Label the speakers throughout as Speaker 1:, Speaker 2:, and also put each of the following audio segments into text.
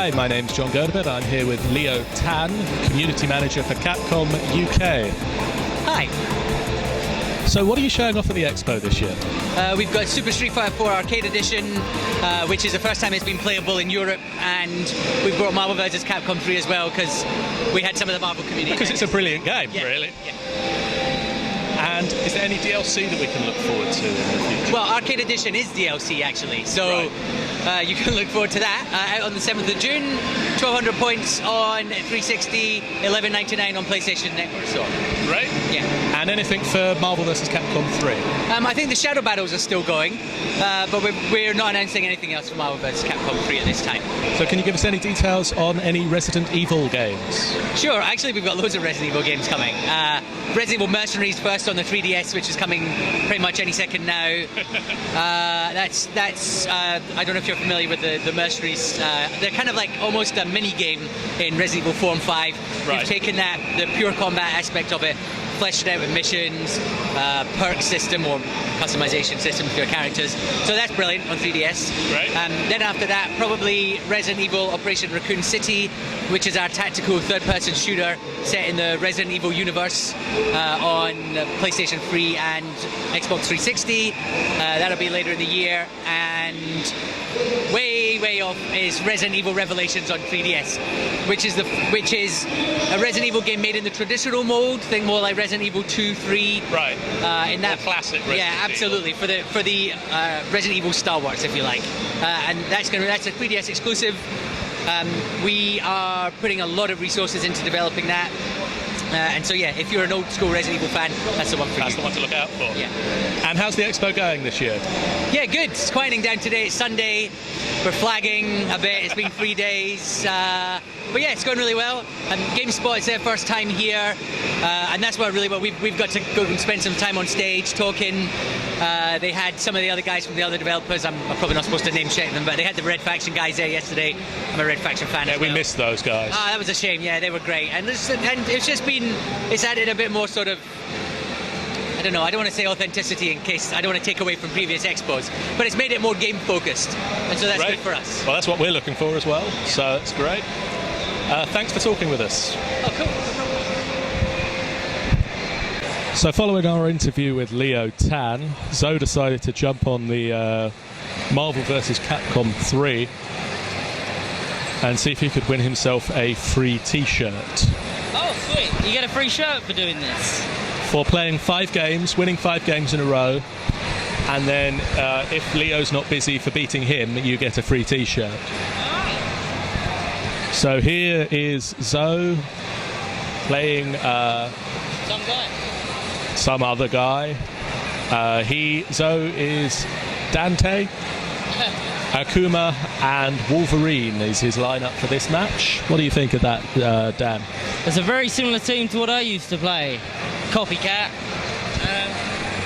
Speaker 1: Hi, my name's John Gerdebert. I'm here with Leo Tan, Community Manager for Capcom UK.
Speaker 2: Hi.
Speaker 1: So what are you showing off at the Expo this year?
Speaker 2: We've got Super Street Fighter 4 Arcade Edition, which is the first time it's been playable in Europe, and we've brought Marvel vs. Capcom 3 as well, because we had some of the Marvel community.
Speaker 1: Because it's a brilliant game,
Speaker 2: yeah.
Speaker 1: really.
Speaker 2: Yeah.
Speaker 1: And is there any DLC that we can look forward to in the future?
Speaker 2: Well, Arcade Edition is DLC, actually, so
Speaker 1: right.
Speaker 2: you can look forward to that. Out on the 7th of June, 1,200 points on 360, $11.99 on PlayStation Network Store.
Speaker 1: Right.
Speaker 2: Yeah.
Speaker 1: And anything for Marvel vs. Capcom 3?
Speaker 2: I think the Shadow Battles are still going, but we're not announcing anything else for Marvel vs. Capcom 3 at this time.
Speaker 1: So can you give us any details on any Resident Evil games?
Speaker 2: Sure, actually we've got loads of Resident Evil games coming. Resident Evil Mercenaries first on the 3DS, which is coming pretty much any second now. That's I don't know if you're familiar with the Mercenaries. They're kind of like almost a mini game in Resident Evil 4 and 5.
Speaker 1: Right.
Speaker 2: We've taken the pure combat aspect of it, fleshed it out with missions, perk system or customization system for your characters. So that's brilliant on 3DS.
Speaker 1: Right.
Speaker 2: Then after that, probably Resident Evil Operation Raccoon City, which is our tactical third-person shooter set in the Resident Evil universe on PlayStation 3 and Xbox 360. That'll be later in the year. And way off is Resident Evil Revelations on 3DS, which is a Resident Evil game made in the traditional mode, think more like Resident Evil 2, 3.
Speaker 1: Right.
Speaker 2: In that
Speaker 1: classic Resident
Speaker 2: yeah, absolutely. For the Resident Evil Star Wars, if you like. And that's a 3DS exclusive. We are putting a lot of resources into developing that. And so yeah, if you're an old school Resident Evil fan, that's the one for you.
Speaker 1: That's the one to look out for.
Speaker 2: Yeah.
Speaker 1: And how's the Expo going this year?
Speaker 2: Yeah, good. It's quieting down today. It's Sunday. We're flagging a bit. It's been 3 days. But yeah, it's going really well. And GameSpot is their first time here. And that's what we've got to go and spend some time on stage talking. They had some of the other guys from the other developers. I'm probably not supposed to name check them, but they had the Red Faction guys there yesterday. I'm a Red Faction fan as well.
Speaker 1: Yeah, we missed those guys.
Speaker 2: That was a shame. Yeah, they were great. And it's just been, it's added a bit more sort of, I don't know, I don't want to say authenticity in case I don't want to take away from previous expos, but it's made it more game focused, and so that's good for us.
Speaker 1: Well, that's what we're looking for as well, so it's great. Thanks for talking with us.
Speaker 2: Oh, cool.
Speaker 1: So following our interview with Leo Tan, Zoe decided to jump on the Marvel vs. Capcom 3 and see if he could win himself a free t-shirt.
Speaker 3: Oh, sweet. You get a free shirt for doing this?
Speaker 1: For playing 5 games, winning 5 games in a row, and then if Leo's not busy for beating him, you get a free t-shirt.
Speaker 3: Oh.
Speaker 1: So here is Zoe playing
Speaker 3: Some guy.
Speaker 1: some other guy. Zoe is Dante, Akuma and Wolverine is his lineup for this match. What do you think of that, Dan?
Speaker 3: It's a very similar team to what I used to play. Copycat.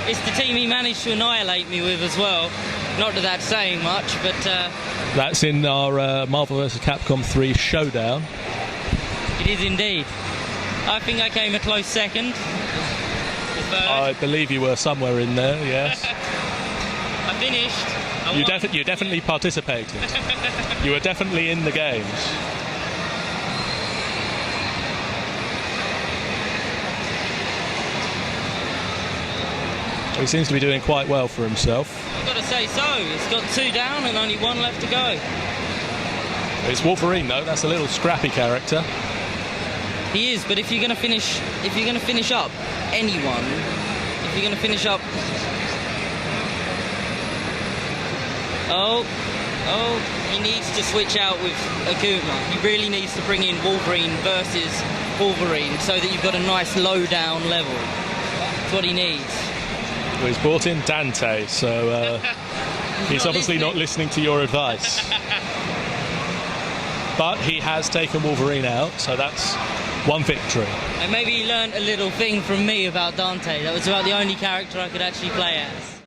Speaker 3: It's the team he managed to annihilate me with as well. Not that that's saying much, but...
Speaker 1: That's in our Marvel vs. Capcom 3 showdown.
Speaker 3: It is indeed. I think I came a close second.
Speaker 1: I believe you were somewhere in there, yes.
Speaker 3: I finished.
Speaker 1: You definitely participated. You were definitely in the games. He seems to be doing quite well for himself.
Speaker 3: I've got to say so. He's got 2 down and only 1 left to go.
Speaker 1: It's Wolverine though. That's a little scrappy character.
Speaker 3: He is, but if you're going to finish up anyone, if you're going to finish up... Oh, he needs to switch out with Akuma. He really needs to bring in Wolverine versus Wolverine so that you've got a nice low down level. That's what he needs.
Speaker 1: Well, he's brought in Dante, so he's obviously not listening to your advice. But he has taken Wolverine out, so that's 1 victory.
Speaker 3: And maybe he learned a little thing from me about Dante. That was about the only character I could actually play as.